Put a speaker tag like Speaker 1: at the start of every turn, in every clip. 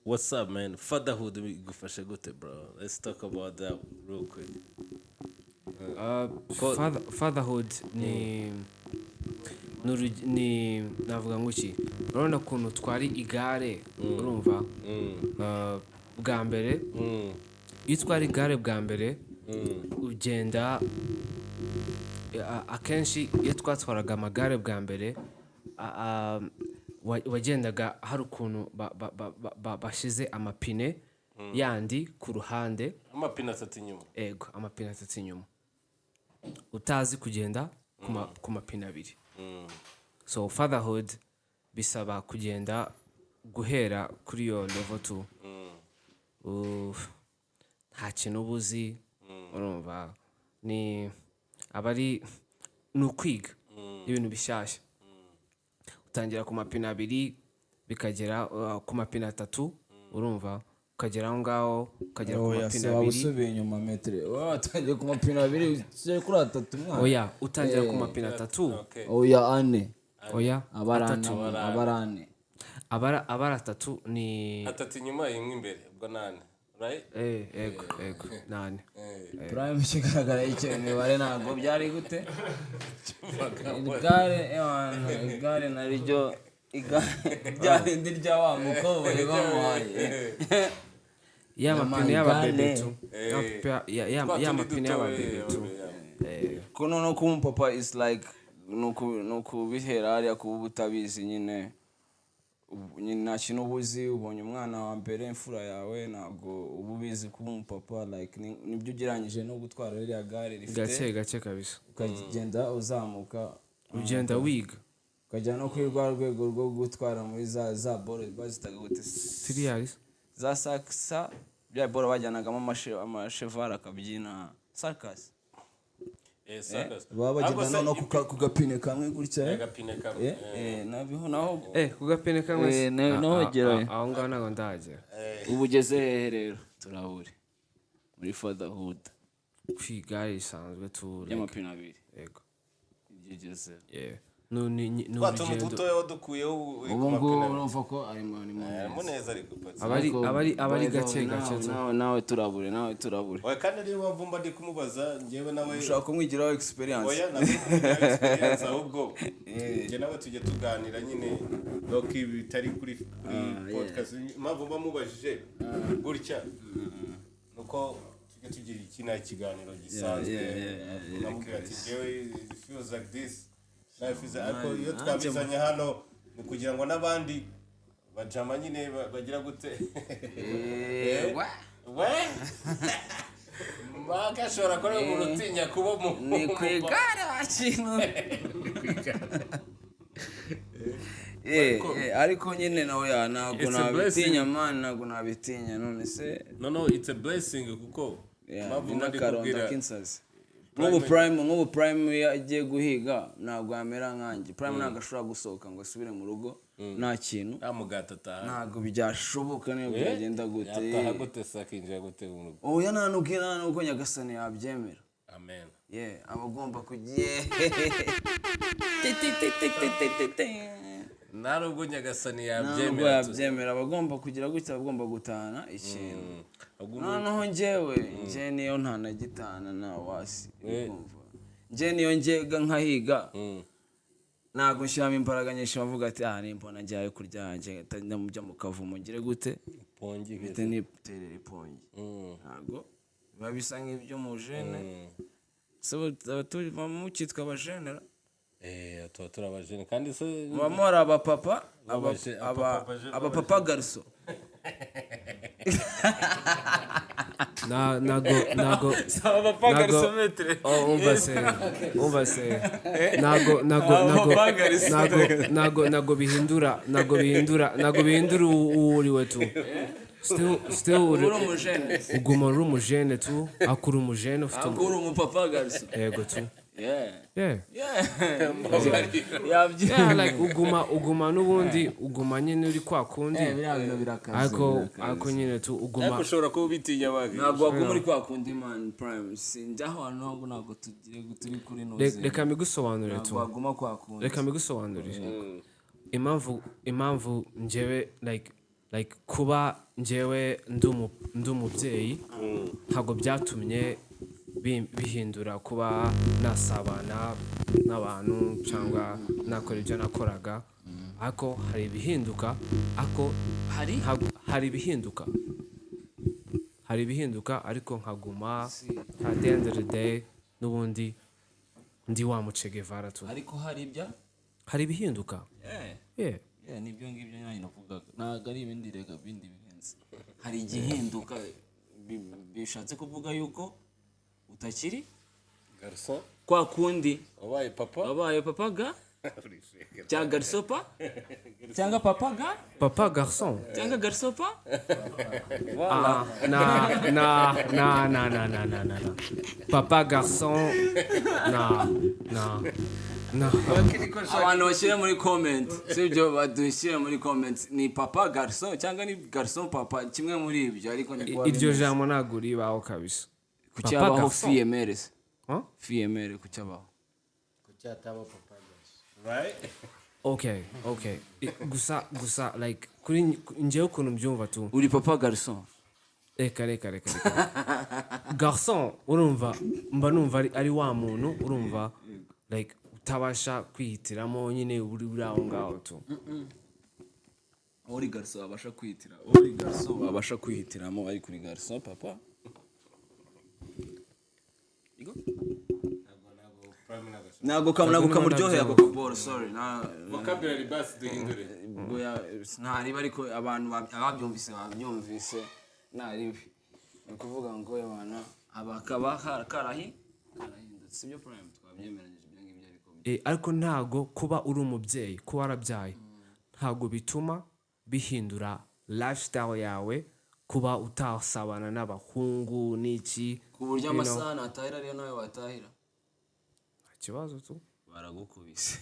Speaker 1: What's up, man? Fatherhood igufashe gute, bro? Let's talk about that real quick.
Speaker 2: Fatherhood ni navuga ngo iki urabona ukuntu twari igare urumva bwa mbere iyo twari igare bwa mbere ugenda akenshi iyo twatwaraga amagare bwa mbere wagendaga hari ukuntu bashize amapine yandi ku ruhande
Speaker 1: Amapine atatu inyuma.
Speaker 2: Ego amapine atatu inyuma utazi kugenda ku mapine abiri. So fatherhood bisaba kugenda guhera kuri iyo level 2. Nta kintu ubuzi urumva ni abari n'ukwiga ibintu bishyashya. Utangira ku mapine abiri bikagera ku mapine atatu urumva ukagera aho ngaho ukagera ku mapine abiri
Speaker 3: usubiye inyuma metre watangiye ku mapine abiri ugiye kuri atatu mwana
Speaker 2: oya utangira ku mapine atatu
Speaker 3: oya ane
Speaker 2: oya
Speaker 3: abarane
Speaker 2: abara atatu ni
Speaker 1: atatu inyuma imwe imbere ubwo 8, right?
Speaker 2: ego 8
Speaker 3: Prime kigaragara icyo mibare ntago byari gute igare narijyo igare ndirya wa mukoboye bamuhaye
Speaker 2: ya mapine y'ababebe tu ya mapine y'ababebe tu
Speaker 3: kuno no kumpapa is like no kubihera hariya kuba utabizi nyine nta kintu ubuzi ubonye umwana wa mbere imfura yawe ntabwo uba ubizi kuba umupapa like nibyo ugereranyije no gutwara ririya gare rifite
Speaker 2: gake kabisa
Speaker 3: ukagenda uzamuka
Speaker 2: ugenda wiga
Speaker 3: ukajya no kuri rwa rwego rwo gutwara muri za boro bazitaga gute
Speaker 2: tiriyaris
Speaker 3: za saksa bya boro bajyanagamo amashevara akabyina circus baba bagenda no ku gapine kamwe gutya
Speaker 1: agapine kamwe
Speaker 3: naho
Speaker 2: ku gapine kamwe
Speaker 3: naho gerayo
Speaker 2: aho ngaho ntago ndahagera
Speaker 3: ubu ugeze hehe rero turabure muri fatherhood
Speaker 2: kwiga isanzwe tu
Speaker 3: y'amapine abiri
Speaker 2: yego
Speaker 3: igeze
Speaker 1: Watuntu dutoya wadukuyeho
Speaker 3: ubu ngubu urumva ko ari
Speaker 1: muneza ariko
Speaker 2: abari gake
Speaker 3: nawe turabure
Speaker 1: oya kandi niyo mpamvu mba ndi kumubaza njyewe nawe
Speaker 3: ushaka kumwigiraho experience
Speaker 1: oya nawe experience ahubwo njye nawe tujye tuganira nyine doka bitari kuri podcast mpamvu mba mubajije gutya nuko tujye tugira ikiganiro gisanzwe namubwira ati njyewe it feels like this life is ariko iyo twabizanye hano ni kugira ngo n'abandi bajama nyine bagira gute we bagashora kore mu rutinya kuba mu
Speaker 3: ni kwigara bakintu ariko nyine nawe ntabwo nabitinya man ntabwo nabitinya none se
Speaker 1: no it's a blessing kuko
Speaker 3: n'akaronda k'insazi nk'ubu Prime yagiye guhiga ntabwo yamera nkanjye Prime ntabwo ashobora gusohoka ngo asubire mu rugo nta kintu ntabwo byashoboka niyo byagenda gute
Speaker 1: yataha gute sakinjira gute mu rugo
Speaker 3: oya ntanuko Nyagasani yabyemera
Speaker 1: amen
Speaker 3: abagomba kugiye
Speaker 1: narubwo Nyagasani yabyemera
Speaker 3: abagomba kugira gutya abagomba gutahana ikintu noneho njyewe niyo ntanagitahana na wasi njye niyo njyega nkahiga ntabwo nshyiramo imbaraga nyinshi bavuga ati nimbona njyaye kurya njya mu kavumo ngire gute
Speaker 1: ipongi
Speaker 3: niterera ipongi ntabwo biba bisa nk'ibyo mu jene mukitwa abajenera
Speaker 1: tuba turabajene kandi se
Speaker 3: bamwe ari abapapa garso
Speaker 2: nago
Speaker 3: abapapa garso metre
Speaker 2: nago bihindura uriwe tu still uguma uri umujene tu akura umujene ufite
Speaker 3: umupapa garso
Speaker 2: yego tu
Speaker 3: like
Speaker 2: uguma n'ubundi uguma nyine uri kwa kundi ariko nyine tu uguma
Speaker 1: ushobora kuba ubitinya abandi
Speaker 3: ntabwo waguma uri kwa kundi man Prime sinjyaho hano ntabwo turi kuri noze
Speaker 2: reka mbigusobanurire tu
Speaker 3: waguma kwa kundi
Speaker 2: reka mbigusobanurire impamvu njyewe like like kuba njyewe ndi umubyeyi ntabwo byatumye bihindura kuba nasabana n'abantu cyangwa nakora ibyo nakoraga ariko hari ibihinduka ariko hari ibihinduka ariko nkaguma at the end of the day n'ubundi ndi wa Che Guevara tu
Speaker 3: ariko
Speaker 2: hari ibihinduka
Speaker 3: nibyo ngibyo nyine navugaga ntabwo ari ibindi rega bindi bihenze hari igihinduka bishatse kuvuga yuko utakiri
Speaker 1: Garcon
Speaker 3: kwa kundi
Speaker 1: wabaye
Speaker 3: papa ga cyangwa garsopa cyangwa
Speaker 2: papa garçon
Speaker 3: cyangwa garsopa
Speaker 2: na papa garçon na
Speaker 3: abantu bashyira muri comment sibyo badushyira muri comment ni papa garçon cyangwa ni garçon papa kimwe muri ibyo ariko
Speaker 2: iryo jambo ntabwo ribaho kabisa
Speaker 3: kucyabaho fiyemerese fiyemere kucyabaho
Speaker 1: kucyataba papa right
Speaker 2: okay gusa like kuri njyewe ukuntu mbyumva tu
Speaker 3: uri papa garçon
Speaker 2: reka garçon urumva mba numva ari wa muntu urumva like utabasha kwihitiramo nyine uri aho ngaho tu
Speaker 3: uri garçon abasha kwihitiramo ari kuri garçon papa ntabwo kamuryohera ako kaboro sorry
Speaker 1: vocabulary basi duhindure
Speaker 3: ntariba ariko abantu babyumvise ntaribi ni ukuvuga ngo abana abakaba karahindutse sibyo Prime twabyemeranyije ibyo ngibyo
Speaker 2: ariko ntago kuba uri umubyeyi kuba warabyaye ntago bituma bihindura lifestyle yawe kuba utasabana n'abahungu n'iki
Speaker 3: ku buryo amasaha natahira ariyo nawe watahira
Speaker 2: ikibazo tu
Speaker 3: baragukubise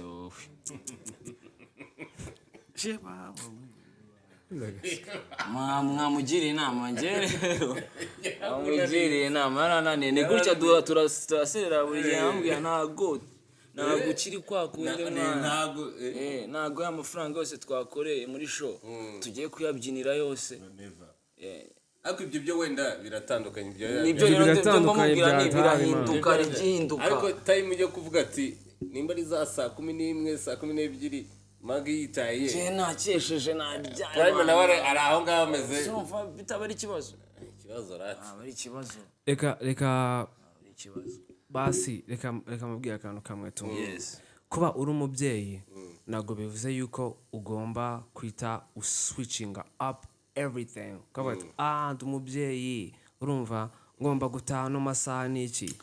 Speaker 3: wowe mwamugiriye inama mwamugiriye inama yarananiye ni gutya turaserera buri gihe ambwira ntabwo ukiri kwa kundi ntabwo y'amafaranga yose twakoreye muri show tugiye kuyabyinira yose
Speaker 1: ariko ibyo byo wenda biratandukanye
Speaker 3: nibyo rero ndamubwira birahinduka rigihinduka
Speaker 1: ariko time yo kuvuga ati nimba ari za saa 11 saa 12 magi yitaye
Speaker 3: je nakesheje nabyaye
Speaker 1: Prime nawe ari aho ngaho ameze
Speaker 3: somva bitaba ari ikibazo
Speaker 1: rati
Speaker 3: ari ikibazo
Speaker 2: reka basi reka mubwira akantu kamwe tu kuba uri umubyeyi ntabwo bivuze yuko ugomba kwita uswitchinga up everything kavuga ndi umubyeyi urumva ngomba gutaha no masaha n'iki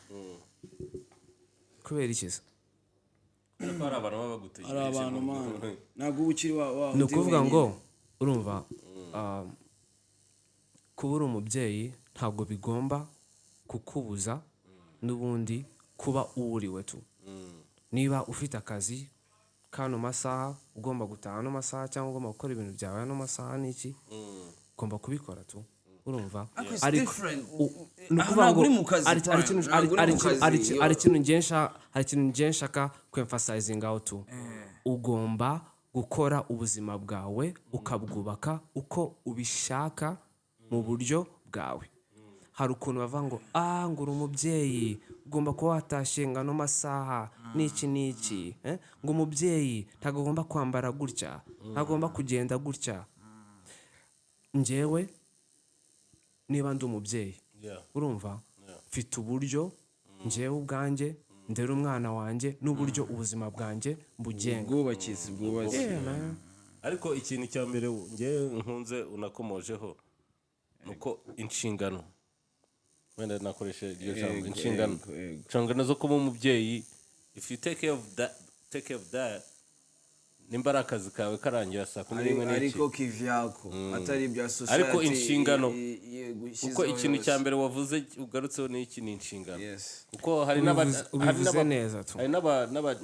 Speaker 2: kubera ikiza
Speaker 1: hari abantu baba bagutegereje
Speaker 3: ari abantu ntabwo ukiri wa
Speaker 2: ni ukuvuga ngo urumva kuba uri umubyeyi ntabwo bigomba kukubuza n'ubundi kuba uwuriwe tu niba ufite akazi kano masaha ugomba gutaha no masaha cyangwa ugomba gukora ibintu byawe no masaha n'iki ugomba kubikora tu urumva
Speaker 3: ariko
Speaker 2: ari ikintu ngenshaka kwemphasizing out tu ugomba gukora ubuzima bwawe ukabwubaka uko ubishaka mu buryo bwawe hari ukuntu bava ngo uri umubyeyi ugomba kuba watashye ngano masaha n'iki ngo umubyeyi ntabwo agomba kwambara gutya ntagomba kugenda gutya njyewe niba ndi umubyeyi urumva mfite uburyo njyewe ubwanjye ndera umwana wanjye n'uburyo ubuzima bwanjye mbugenga
Speaker 3: bwubakiye
Speaker 1: ariko ikintu cya mbere njyewe nkunze unakomojeho nuko inshingano wenda nakoresha iryo jambo inshingano zo kuba umubyeyi if you take care of that nimba ari akazi kawe karangira saa 11
Speaker 3: ariko kivyako atari ibya society
Speaker 1: ariko inshingano uko ikintu cya mbere wavuze ugarutseho n'iki ni inshingano uko hari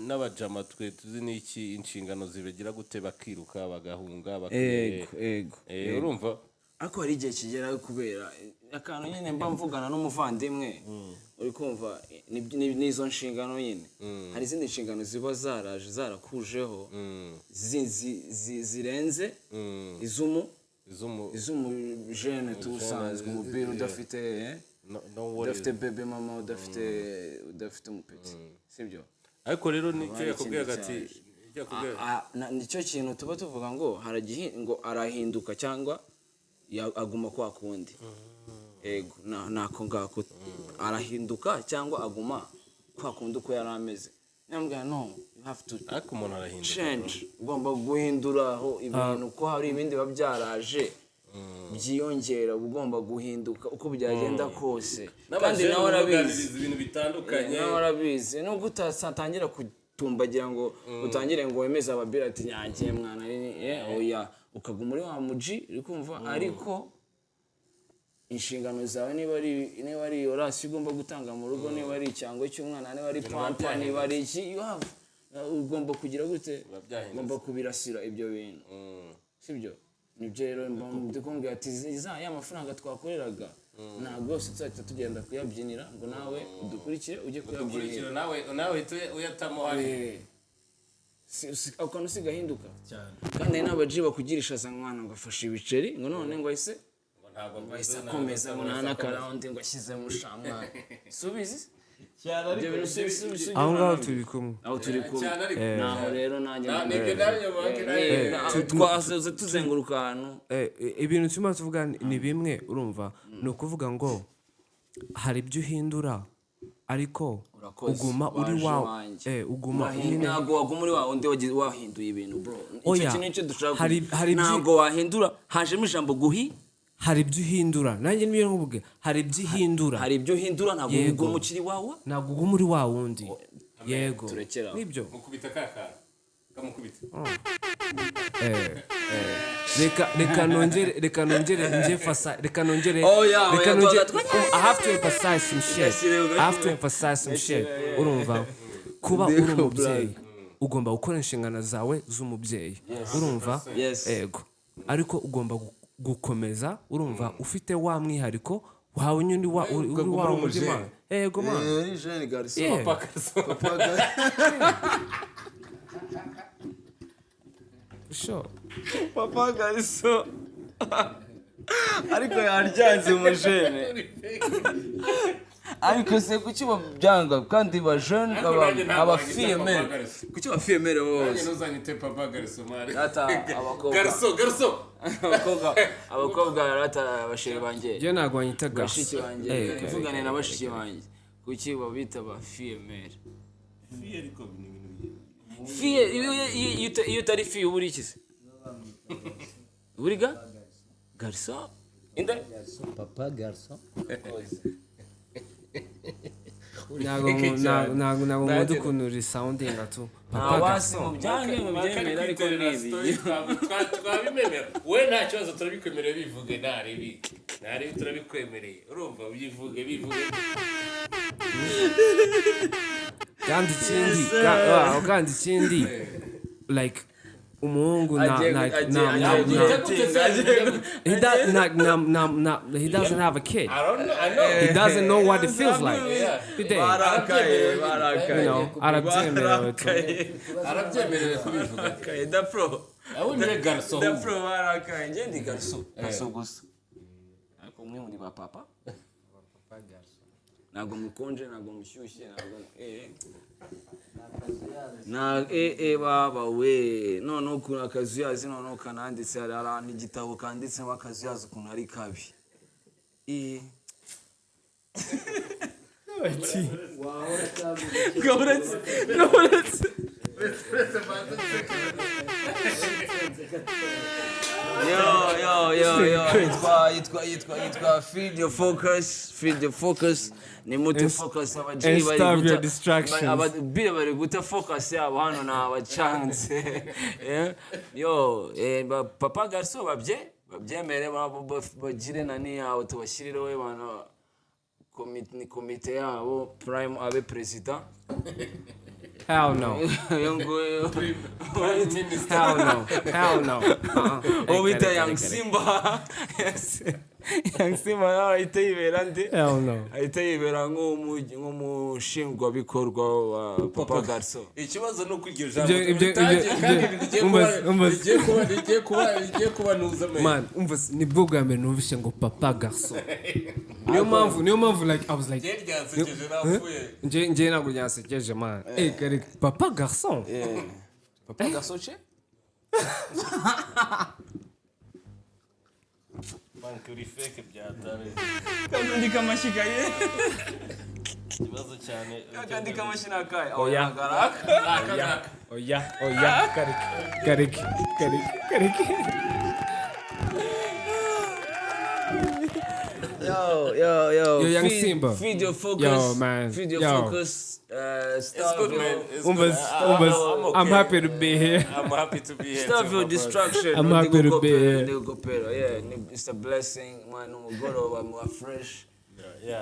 Speaker 1: n'abajama twe tuzi n'iki inshingano zibagira gute bakiruka bagahunga urumva
Speaker 3: ariko hari igihe kigera kubera akantu nyine mba mvugana n'umuvandimwe uri kumva n'izo nshingano nyine hari izindi nshingano ziba zarakujeho zirenze iz'umujene tusanzwe umubiri udafite bebe mama udafite umupeti sibyo
Speaker 1: ariko rero nicyo yakubwira ati
Speaker 3: nicyo kintu tuba tuvuga ngo ngo arahinduka cyangwa aguma kwa kundi ego nako ngako arahinduka cyangwa aguma kwa kundi uko yari ameze nyambwa no you have to
Speaker 1: ariko umuntu arahinduka
Speaker 3: change ugomba guhinduraho ibintu ko hari ibindi babyaraje byiyongera ugomba guhinduka uko byagenda kose kandi nawe arabizi
Speaker 1: ibintu bitandukanye
Speaker 3: nawe arabizi nubwo utatangira kutumbagira ngo utangire ngo wemeze ababira ati nyangiye mwana oya ukaguma muri wa muji uri kumva ariko inshingano zawe niba ari orasi ugomba gutanga mu rugo niba ari icyango cy'umwana niba ari pampa niba ari iki ugomba kugira gute ugomba kubirasira ibyo bintu sibyo nibyo rero ndikumbwira ati ya mafaranga twakoreraga ntabwo tuzahita tugenda kuyabyinira ngo nawe udukurikire ujye kuyabyinira
Speaker 1: nawe uyatamo hari
Speaker 3: akantu usigahinduka kandi hari n'abaji bakugirisha za mwana ngo afashe ibiceri ngo none ngo ahise akomeza ngo nta n'akarawundi ngo ashyize mu shamwana subizi
Speaker 2: aho ngaho turi kumwe
Speaker 3: naho rero nanjye twasoze tuzenguruka ahantu
Speaker 2: ibintu turimo tuvuga ni bimwe urumva ni ukuvuga ngo hari ibyo uhindura ariko uguma uri wawe uguma
Speaker 3: ntabwo waguma uri wawe undi wahinduye ibintu bro icyo kintu nicyo dushaka
Speaker 2: ntabwo
Speaker 3: wahindura hajemo ijambo guhi
Speaker 2: hari ibyo uhindura nanjye niyo nkubwe hari ibyo uhindura
Speaker 3: ntabwo uguma ukiri wawe
Speaker 2: ntabwo uguma uri wawe undi yego nibyo
Speaker 1: mukubita kaka kamukubita
Speaker 2: reka nongere I have to emphasize some shit urumva kuba uri umubyeyi ugomba gukora inshingano zawe z'umubyeyi urumva yego ariko ugomba gukomeza urumva ufite wa mwihariko wawe nyundi uri wawe umutima yego man
Speaker 3: jeune garçon papa
Speaker 2: sure
Speaker 3: papa garçon ariko yaryanze umujene ariko se kuki babyanga kandi ba jeune aba female kuki ba female bose
Speaker 1: ntuzanyite papa garçon mari
Speaker 3: ata abakobwa abakobwa rata abashiri banje
Speaker 2: je nagwanyita
Speaker 3: bashiki banje ivugane na bashiki banje kuki babita ba female
Speaker 1: ariko
Speaker 3: iyo utari fi uburi ikize buriga garçon inda
Speaker 4: papa garçon
Speaker 2: ntabwo mudukunura sounding atu
Speaker 3: papa garçon mubyange mubyemera ariko nibi
Speaker 1: twabimemera we nta kibazo turabikwemerera bivuge naribi turabikwemereye urumva bivuge
Speaker 2: kandi ikindi like umuhungu he doesn't have a kid.
Speaker 1: I know.
Speaker 2: He doesn't know what it feels like.
Speaker 1: Arabyemerewe kubivuga.
Speaker 3: Da pro.
Speaker 1: Awumire garçon.
Speaker 3: Da pro barakaye ngendi garçon. Gusa. Ariko umwe muri ba papa. Ntabwo mukonje ntabwo mushyushye ntabwo baba we none ukuntu akazuyazi none kananditse hari ahantu igitabo kanditsemo akazuyazi ukuntu ari kabi yitwa feed your focus ni mutu focus
Speaker 2: and stop your distractions
Speaker 3: bari guta focus yabo hano na abachanze papa garçon babyemere bagire nani yawo tubashirireho bana komite yabo prime abe president
Speaker 2: Hell no.
Speaker 3: Iyo nguyu
Speaker 1: Prime Minister.
Speaker 2: Hell no.
Speaker 3: uwo bita Young Simba. Young Simba nawe ahita yibera ndi.
Speaker 2: Hell no.
Speaker 3: Ahita yibera nk'umushingwabikorwa wa Papa Garcon.
Speaker 1: Ikibazo ni uko iryo jambo
Speaker 2: Ibyo-
Speaker 1: ritangiye kandi rigiye kuba nuza
Speaker 2: Man, nibwo bwa mbere numvise ngo Papa Garcon. Niyo mpamvu like I was like
Speaker 1: ryansekeje napfuye.
Speaker 2: nje ntabwo ryansekeje man. Kare Papa Garcon.
Speaker 3: Papa Garcon che?
Speaker 1: Banki uri fake byatare.
Speaker 3: Kandika amashyiga ye.
Speaker 1: Ikibazo cyane.
Speaker 3: Kandika amashyiga kaye.
Speaker 2: Oya.
Speaker 1: Aka.
Speaker 2: Oya, kariki.
Speaker 3: Yo,
Speaker 2: Young Simba.
Speaker 3: Feed your focus.
Speaker 2: Yo, man.
Speaker 3: Feed your
Speaker 2: Yo.
Speaker 3: focus.
Speaker 1: It's good, man. It's good.
Speaker 2: I'm happy to be here.
Speaker 1: I'm happy to be here.
Speaker 3: Stop
Speaker 1: too,
Speaker 3: your
Speaker 1: my brother.
Speaker 3: distraction.
Speaker 2: I'm happy to be here.
Speaker 3: Yeah, it's a blessing. Man, I'm fresh.
Speaker 1: Yeah.